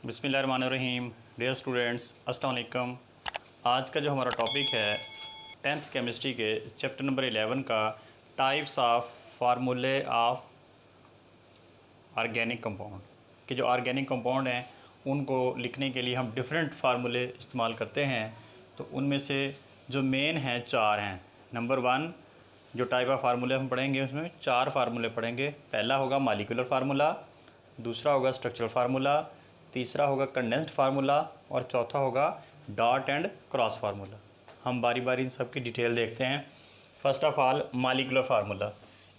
बिस्मिल्लाहिर्रहमानिर्रहीम। Dear students, अस्सलाम वालेकुम। आज का जो हमारा टॉपिक है 10th केमिस्ट्री के चैप्टर नंबर 11 का टाइप्स ऑफ फार्मूले ऑफ ऑर्गेनिक कंपाउंड के जो ऑर्गेनिक कंपाउंड हैं उनको लिखने के लिए हम डिफरेंट फार्मूले इस्तेमाल करते हैं। तो उनमें से जो मेन हैं चार हैं। नंबर 1 जो टाइप ऑफ फार्मूले हम पढ़ेंगे उसमें 4 फार्मूले पढ़ेंगे। पहला होगा मॉलिक्यूलर फार्मूला, दूसरा होगा स्ट्रक्चरल फार्मूला, तीसरा होगा कंडेंस्ड फार्मूला और चौथा होगा डॉट एंड क्रॉस फार्मूला। हम बारी बारी इन सब की डिटेल देखते हैं। First of all molecular formula.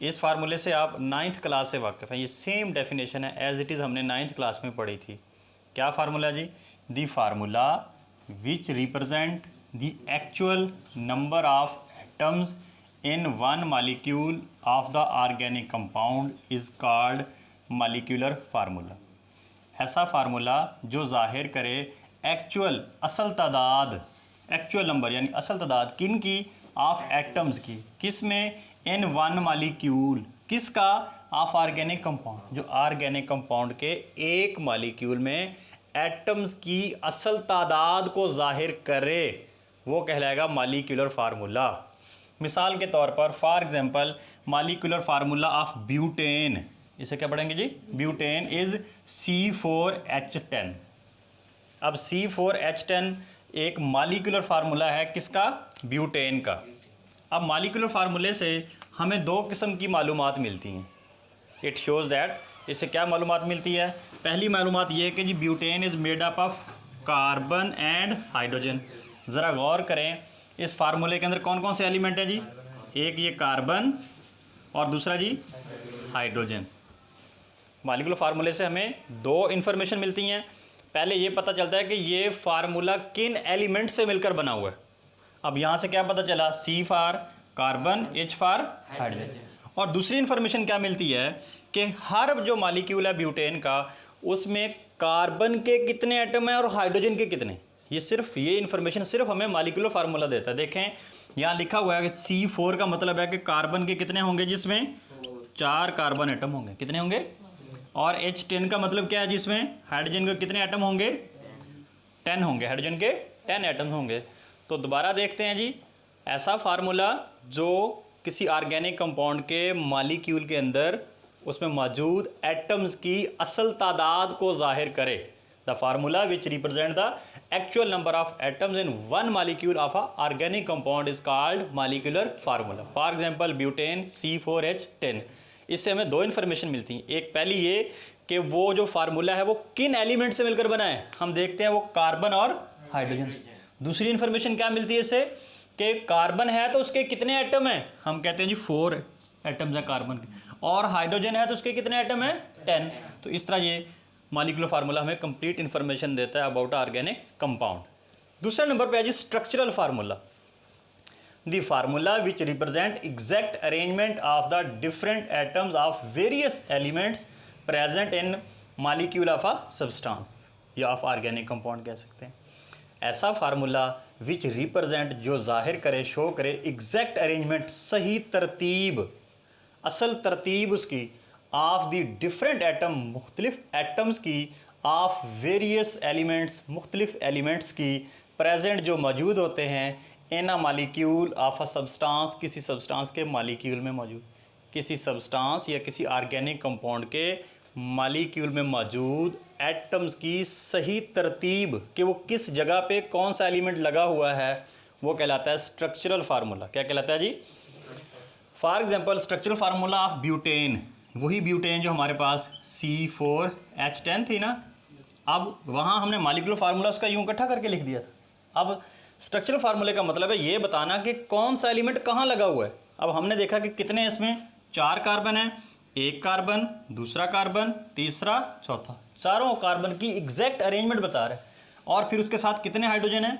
इस फार्मूले से आप 9th क्लास से वाकिफ़ हैं। ये सेम डेफिनेशन है एज इट इज़ हमने 9th क्लास में पढ़ी थी। क्या फार्मूला जी? The formula which represent the actual number of atoms in one molecule of the organic compound is called molecular formula. ऐसा फार्मूला जो ज़ाहिर करे एक्चुअल असल तादाद, एक्चुअल नंबर यानी असल तादाद किन की? ऑफ एटम्स की। किस में? In one molecule. किसका? Of organic compound. जो ऑर्गेनिक कंपाउंड के एक मॉलिक्यूल में एटम्स की असल तादाद को ज़ाहिर करे वो कहलाएगा मॉलिक्यूलर फार्मूला। मिसाल के तौर पर for example molecular formula of butane, इसे क्या पढ़ेंगे जी? Butane is C4H10। अब C4H10 एक मॉलिक्यूलर फार्मूला है किसका? ब्यूटेन का। अब मॉलिक्यूलर फार्मूले से हमें 2 किस्म की मालूमात मिलती हैं। इट शोज़ दैट इससे क्या मालूमात मिलती है? पहली मालूमात ये है कि जी butane is made up of carbon and hydrogen. ज़रा गौर करें इस फार्मूले के अंदर कौन कौन से एलिमेंट हैं जी? एक ये कार्बन और दूसरा जी हाइड्रोजन। मॉलिक्यूलर फार्मूले से हमें 2 इन्फॉर्मेशन मिलती हैं। पहले ये पता चलता है कि ये फार्मूला किन एलिमेंट से मिलकर बना हुआ है। अब यहाँ से क्या पता चला? C for carbon, H for hydrogen. और दूसरी इन्फॉर्मेशन क्या मिलती है कि हर जो मॉलिक्यूल है ब्यूटेन का उसमें कार्बन के कितने एटम हैं और हाइड्रोजन के कितने। ये इन्फॉर्मेशन सिर्फ हमें मॉलिक्यूलर फार्मूला देता है। देखें यहाँ लिखा हुआ है कि C4 का मतलब है कि कार्बन के कितने होंगे? जिसमें 4 कार्बन एटम होंगे। कितने होंगे? और H10 का मतलब क्या है? जिसमें हाइड्रोजन के कितने एटम होंगे? 10 होंगे। हाइड्रोजन के 10 एटम होंगे। तो दोबारा देखते हैं जी, ऐसा फार्मूला जो किसी ऑर्गेनिक कंपाउंड के मॉलिक्यूल के अंदर उसमें मौजूद एटम्स की असल तादाद को जाहिर करे। The formula which represent the actual number of atoms in one molecule of a organic compound is called molecular formula. For example butane C4H10। इससे हमें 2 इन्फॉर्मेशन मिलती हैं। एक पहली ये कि वो जो फार्मूला है वो किन एलिमेंट से मिलकर बना है। हम देखते हैं वो कार्बन और हाइड्रोजन। दूसरी इन्फॉर्मेशन क्या मिलती है इससे कि कार्बन है तो उसके कितने एटम हैं? हम कहते हैं जी 4 एटम्स हैं कार्बन के। और हाइड्रोजन है तो उसके कितने एटम हैं? 10। तो इस तरह ये मॉलिक्यूलर फार्मूला हमें कंप्लीट इन्फॉर्मेशन देता है अबाउट ऑर्गेनिक कंपाउंड। दूसरे नंबर पे है जी structural formula. The formula which represent exact arrangement of the different atoms of various elements present in molecule of a substance या of organic compound कह सकते हैं। ऐसा फार्मूला which represent जो जाहिर करे, शो करे exact arrangement, सही तरतीब, असल तरतीब उसकी of the different atom, मुख्तलिफ atoms की of various elements, मुख्तलिफ elements की present जो मौजूद होते हैं in a molecule of a substance, किसी सब्सटेंस के मॉलिक्यूल में मौजूद, किसी सब्सटेंस या किसी ऑर्गेनिक कंपाउंड के मॉलिक्यूल में मौजूद एटम्स की सही तरतीब कि वो किस जगह पे कौन सा एलिमेंट लगा हुआ है वो कहलाता है स्ट्रक्चरल फार्मूला। क्या कहलाता है जी? For example structural formula of butane, वही ब्यूटेन जो हमारे पास C4H10 थी ना। अब वहाँ हमने मॉलिक्यूलर फार्मूला उसका यूँ इकट्ठा करके लिख दिया था। अब स्ट्रक्चरल फार्मूले का मतलब है ये बताना कि कौन सा एलिमेंट कहाँ लगा हुआ है। अब हमने देखा कि कितने इसमें 4 कार्बन है, एक कार्बन, दूसरा कार्बन, तीसरा, चौथा। चारों कार्बन की एग्जैक्ट अरेंजमेंट बता रहा है। और फिर उसके साथ कितने हाइड्रोजन है?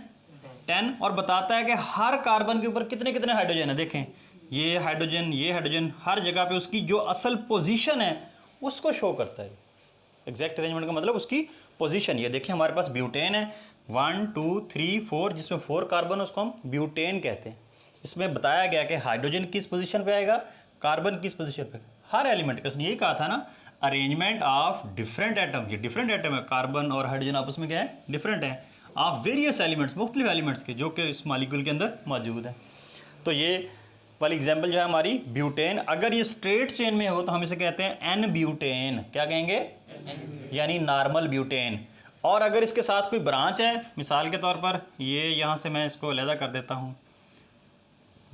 10। और बताता है कि हर कार्बन के ऊपर कितने कितने हाइड्रोजन है। देखें ये हाइड्रोजन हर जगह पे उसकी जो असल पोजीशन है उसको शो करता है। एग्जैक्ट अरेंजमेंट का मतलब उसकी पोजीशन। ये देखिए हमारे पास ब्यूटेन है 1 2 3 4, जिसमें 4 कार्बन, उसको हम ब्यूटेन कहते हैं। इसमें बताया गया कि हाइड्रोजन किस पोजीशन पे आएगा, कार्बन किस पोजीशन पे। हर एलिमेंट का उसने यही कहा था ना, अरेंजमेंट ऑफ डिफरेंट एटम, ये डिफरेंट एटम है, कार्बन और हाइड्रोजन आपस में क्या है, डिफरेंट है, ऑफ वेरियस एलिमेंट्स, मुख्तलिफ एलिमेंट्स के जो कि इस मालिक्यूल के अंदर मौजूद है। तो ये वाली एग्जाम्पल जो है हमारी ब्यूटेन। अगर ये स्ट्रेट चेन में हो तो हम इसे कहते हैं एन ब्यूटेन, क्या कहेंगे, यानी नॉर्मल ब्यूटेन। और अगर इसके साथ कोई ब्रांच है, मिसाल के तौर पर ये यहाँ से मैं इसको अलहदा कर देता हूँ,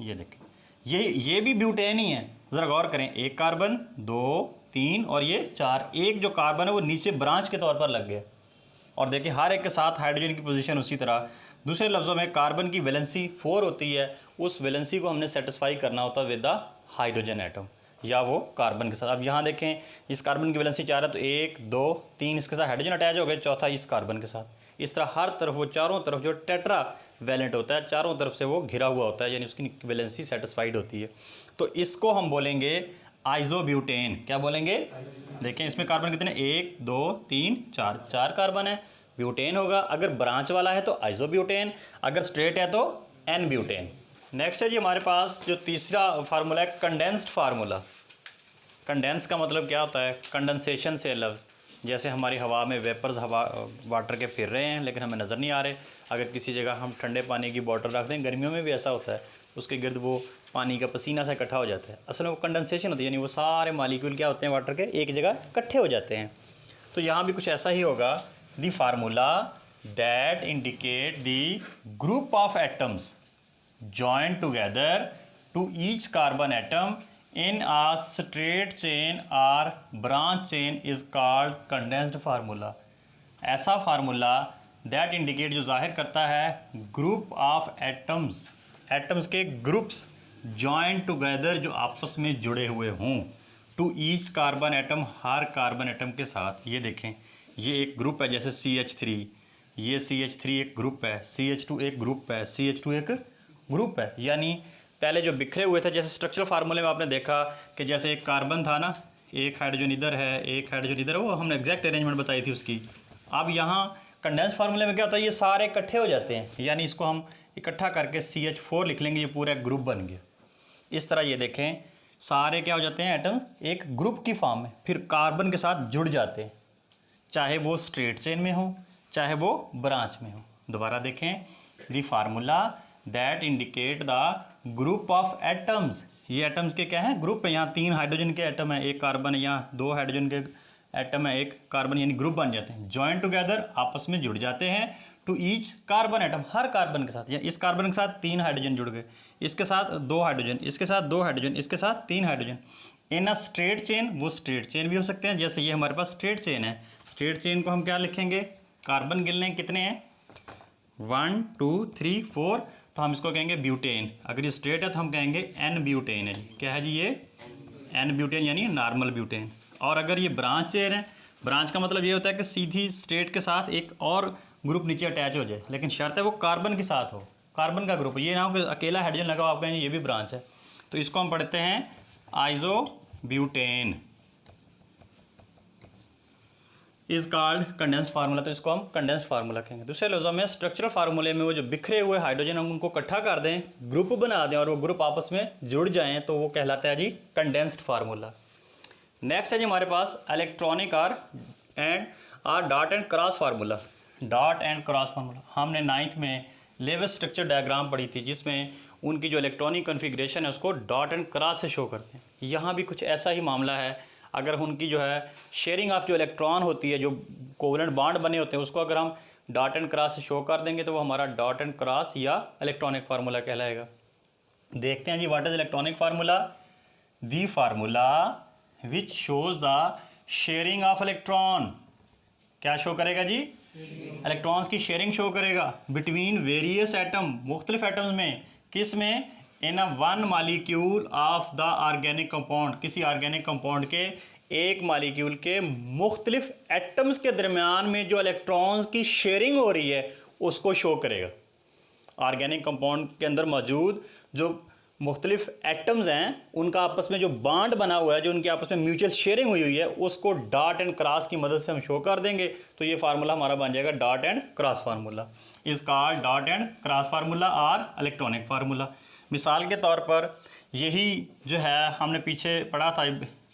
ये देखें, ये भी ब्यूटेन ही है। ज़रा गौर करें, एक कार्बन, 2, 3 और ये 4, एक जो कार्बन है वो नीचे ब्रांच के तौर पर लग गया। और देखिए हर एक के साथ हाइड्रोजन की पोजीशन उसी तरह। दूसरे लफ्ज़ों में कार्बन की वैलेंसी 4 होती है, उस वैलेंसी को हमने सेटिस्फाई करना होता है विद द हाइड्रोजन एटम या वो कार्बन के साथ। अब यहाँ देखें, इस कार्बन की वैलेंसी 4 है तो 1, 2, 3 इसके साथ हाइड्रोजन अटैच हो गए, चौथा इस कार्बन के साथ। इस तरह हर तरफ वो चारों तरफ जो टेट्रा वैलेंट होता है, चारों तरफ से वो घिरा हुआ होता है, यानी उसकी वैलेंसी सेटिस्फाइड होती है। तो इसको हम बोलेंगे आइसोब्यूटेन। क्या बोलेंगे, देखें इसमें कार्बन कितने, 1, 2, 3, 4 कार्बन है, ब्यूटेन होगा। अगर ब्रांच वाला है तो आइसोब्यूटेन, अगर स्ट्रेट है तो एन ब्यूटेन। नेक्स्ट है जी हमारे पास जो तीसरा फार्मूला है, कंडेंस्ड फार्मूला। कंडेंस का मतलब क्या होता है, कंडेंसेशन से लफ्ज़, जैसे हमारी हवा में वेपर्स हवा वाटर के फिर रहे हैं लेकिन हमें नज़र नहीं आ रहे। अगर किसी जगह हम ठंडे पानी की बॉटल रख दें, गर्मियों में भी ऐसा होता है, उसके गिर्द वो पानी का पसीना से इकट्ठा हो जाता है, असल में वो कंडेंसेशन होती है, यानी वो सारे मालिक्यूल क्या होते हैं वाटर के एक जगह इकट्ठे हो जाते हैं। तो यहाँ भी कुछ ऐसा ही होगा, the formula that indicate the group of atoms joined together to each carbon atom in a straight chain or branch chain is called condensed formula। ऐसा फार्मूला दैट इंडिकेट जो जाहिर करता है ग्रुप ऑफ एटम्स, एटम्स के groups joint together जो आपस में जुड़े हुए हों, टू ईच कार्बन एटम, हर कार्बन एटम के साथ। ये देखें, ये एक ग्रुप है, जैसे CH3, ये CH3 एक ग्रुप है, CH2 एक ग्रुप है, CH2 एक ग्रुप है। यानी पहले जो बिखरे हुए थे, जैसे स्ट्रक्चरल फार्मूले में आपने देखा कि जैसे एक कार्बन था ना, एक हाइड्रोजन इधर है, एक हाइड्रोजन इधर है, वो हमने एग्जैक्ट अरेंजमेंट बताई थी उसकी। अब यहाँ कंडेंस फार्मूले में क्या होता है, ये सारे इकट्ठे हो जाते हैं, यानी इसको हम इकट्ठा करके CH4 लिख लेंगे, ये पूरा ग्रुप बन गया। इस तरह ये देखें, सारे क्या हो जाते हैं एटम एक ग्रुप की फॉर्म में, फिर कार्बन के साथ जुड़ जाते हैं, चाहे वो स्ट्रेट चेन में हो चाहे वो ब्रांच में हो। दोबारा देखें, the formula that indicate the group of atoms, ये एटम्स के क्या है, ग्रुप है। यहाँ 3 हाइड्रोजन के एटम है, एक कार्बन है, यहाँ 2 हाइड्रोजन के एटम है, एक कार्बन, यानी ग्रुप बन जाते हैं, जॉइंट टुगेदर आपस में जुड़ जाते हैं, टू ईच कार्बन एटम, हर कार्बन के साथ। या इस कार्बन के साथ 3 हाइड्रोजन जुड़ गए, इसके साथ 2 हाइड्रोजन, इसके साथ 2 हाइड्रोजन, इसके साथ 3 hydrogen. In a straight chain, वो स्ट्रेट चेन भी हो सकते हैं, जैसे ये हमारे पास स्ट्रेट चेन है। स्ट्रेट चेन को हम क्या लिखेंगे, कार्बन गिनने कितने हैं, 1, 2, 3, 4, तो हम इसको कहेंगे ब्यूटेन। अगर ये स्ट्रेट है तो हम कहेंगे एन ब्यूटेन है जी। क्या है जी, ये एन ब्यूटेन यानी नॉर्मल ब्यूटेन। और अगर ये ब्रांच चेन है, ब्रांच का मतलब ये होता है कि सीधी स्ट्रेट के साथ एक और ग्रुप नीचे अटैच हो जाए, लेकिन शर्त है वो कार्बन के साथ हो, कार्बन का ग्रुप, ये ना हो कि अकेला हाइड्रोजन लगा हो आप कहेंगे ये भी ब्रांच है। तो इसको हम पढ़ते हैं isobutane is called condensed formula, तो इसको हम कंडेंस्ड फार्मूला कहेंगे। दूसरे लफ्ज़ों में स्ट्रक्चरल फार्मूले में वो जो बिखरे हुए हाइड्रोजन हम उनको इकट्ठा कर दें, ग्रुप बना दें और वो ग्रुप आपस में जुड़ जाएं, तो वो कहलाता है जी कंडेंस्ड फार्मूला। नेक्स्ट है जी हमारे पास electronic or dot and cross formula. Dot and cross formula हमने 9th में लेवेस स्ट्रक्चर डायग्राम पढ़ी थी, जिसमें उनकी जो इलेक्ट्रॉनिक कॉन्फ़िगरेशन है उसको डॉट एंड क्रॉस से शो करते हैं। यहाँ भी कुछ ऐसा ही मामला है, अगर उनकी जो है शेयरिंग ऑफ जो इलेक्ट्रॉन होती है, जो कोवलेंट बॉन्ड बने होते हैं, उसको अगर हम डॉट एंड क्रॉस से शो कर देंगे तो वो हमारा डॉट एंड क्रॉस या इलेक्ट्रॉनिक फार्मूला कहलाएगा। देखते हैं जी, what is electronic formula, the formula which shows the sharing of electron. क्या शो करेगा जी, इलेक्ट्रॉन्स की शेयरिंग शो करेगा बिटवीन वेरियस एटम, मुख्तलिफ एटम्स में, किस में, in a one molecule of the organic compound, किसी ऑर्गेनिक कंपाउंड के एक मालिक्यूल के मुख्तलिफ एटम्स के दरमियान में जो इलेक्ट्रॉन्स की शेयरिंग हो रही है उसको शो करेगा। ऑर्गेनिक कंपाउंड के अंदर मौजूद जो मुख्तलिफ एटम्स हैं उनका आपस में जो बॉन्ड बना हुआ है, जो उनकी आपस में म्यूचुअल शेयरिंग हुई है, उसको डॉट एंड क्रॉस की मदद से हम शो कर देंगे, तो ये फार्मूला हमारा बन जाएगा डॉट एंड क्रॉस फार्मूला। इस called dot and cross formula और इलेक्ट्रॉनिक फार्मूला। मिसाल के तौर पर यही जो है हमने पीछे पढ़ा था,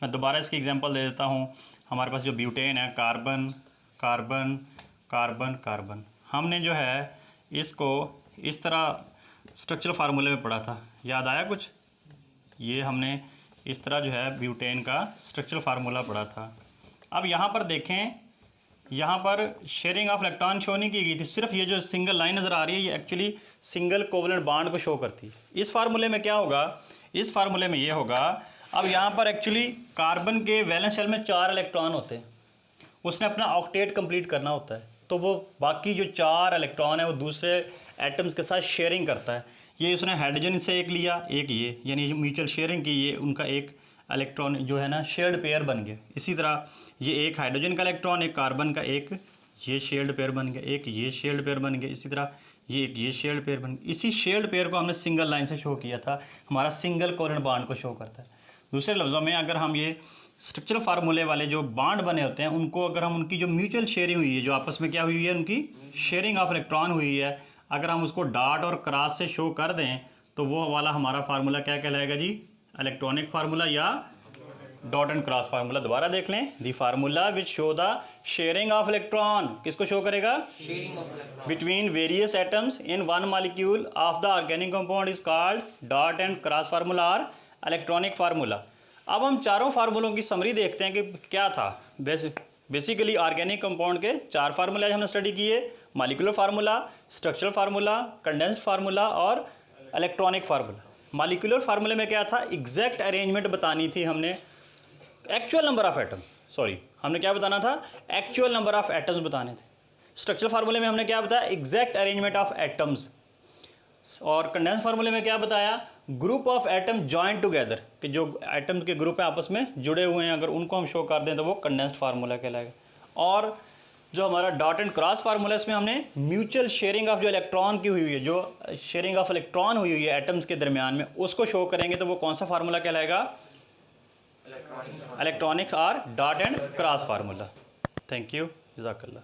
मैं दोबारा इसकी एग्जांपल दे देता हूँ। हमारे पास जो ब्यूटेन है, कार्बन कार्बन कार्बन कार्बन, हमने जो है इसको इस तरह स्ट्रक्चरल फार्मूले में पढ़ा था, याद आया कुछ? ये हमने इस तरह जो है ब्यूटेन का स्ट्रक्चरल फार्मूला पढ़ा था। अब यहाँ पर देखें, यहाँ पर शेयरिंग ऑफ इलेक्ट्रॉन शो नहीं की गई थी, सिर्फ ये जो सिंगल लाइन नज़र आ रही है ये एक्चुअली सिंगल कोवलेंट बॉन्ड को शो करती है। इस फार्मूले में क्या होगा, इस फार्मूले में ये होगा, अब यहाँ पर एक्चुअली कार्बन के वैलेंस शेल में 4 इलेक्ट्रॉन होते हैं, उसने अपना ऑक्टेट कंप्लीट करना होता है, तो वो बाकी जो 4 इलेक्ट्रॉन है वो दूसरे एटम्स के साथ शेयरिंग करता है। ये उसने हाइड्रोजन से एक लिया, एक ये, यानी म्यूचुअल शेयरिंग की, ये उनका एक इलेक्ट्रॉन जो है ना शेयर्ड पेयर बन गया। इसी तरह ये एक हाइड्रोजन का इलेक्ट्रॉन, एक कार्बन का, एक ये शेयर्ड पेयर बन गया, एक ये शेयर्ड पेयर बन गया, इसी तरह ये एक ये शेयर्ड पेयर बन गया। इसी शेयर्ड पेयर को हमने सिंगल लाइन से शो किया था, हमारा सिंगल कोवलेंट बॉन्ड को शो करता है। दूसरे लफ्ज़ों में अगर हम ये स्ट्रक्चरल फार्मूले वाले जो बॉन्ड बने होते हैं उनको अगर हम उनकी जो म्यूचुअल शेयरिंग हुई है, जो आपस में क्या हुई है, उनकी शेयरिंग ऑफ इलेक्ट्रॉन हुई है, अगर हम उसको डॉट और क्रॉस से शो कर दें तो वो वाला हमारा फार्मूला क्या कहलाएगा जी, इलेक्ट्रॉनिक फार्मूला या डॉट एंड क्रॉस फार्मूला। दोबारा देख लें, the formula which show the sharing of electron, किसको शो करेगा, between various atoms in one molecule of the organic compound is called dot and cross formula और electronic formula. अब हम चारों फार्मूलों की समरी देखते हैं कि क्या था। बेसिकली ऑर्गेनिक कंपाउंड के 4 फार्मूले हमने स्टडी किए, molecular formula, structural formula, condensed formula और इलेक्ट्रॉनिक फार्मूला। मॉलिक्यूलर फार्मूले में क्या था, एग्जैक्ट अरेंजमेंट बतानी थी हमने, actual number of atom, sorry हमने क्या बताना था, एक्चुअल नंबर ऑफ एटम्स बताने थे। स्ट्रक्चरल फार्मूले में हमने क्या बताया, एग्जैक्ट अरेंजमेंट ऑफ एटम्स। और कंडेंस फार्मूले में क्या बताया, group of atom joint together, कि जो एटम के ग्रुप हैं आपस में जुड़े हुए हैं, अगर उनको हम शो कर दें तो वो कंडेंस्ड फार्मूला कहलाएगा। और जो हमारा डॉट एंड क्रॉस फार्मूला, इसमें हमने म्यूचुअल शेयरिंग ऑफ जो इलेक्ट्रॉन की हुई है, जो शेयरिंग ऑफ इलेक्ट्रॉन हुई है एटम्स के दरमियान में, उसको शो करेंगे तो वो कौन सा फार्मूला कहलाएगा, इलेक्ट्रॉनिक्स और dot and cross formula. Thank you, जज़ाकल्लाह।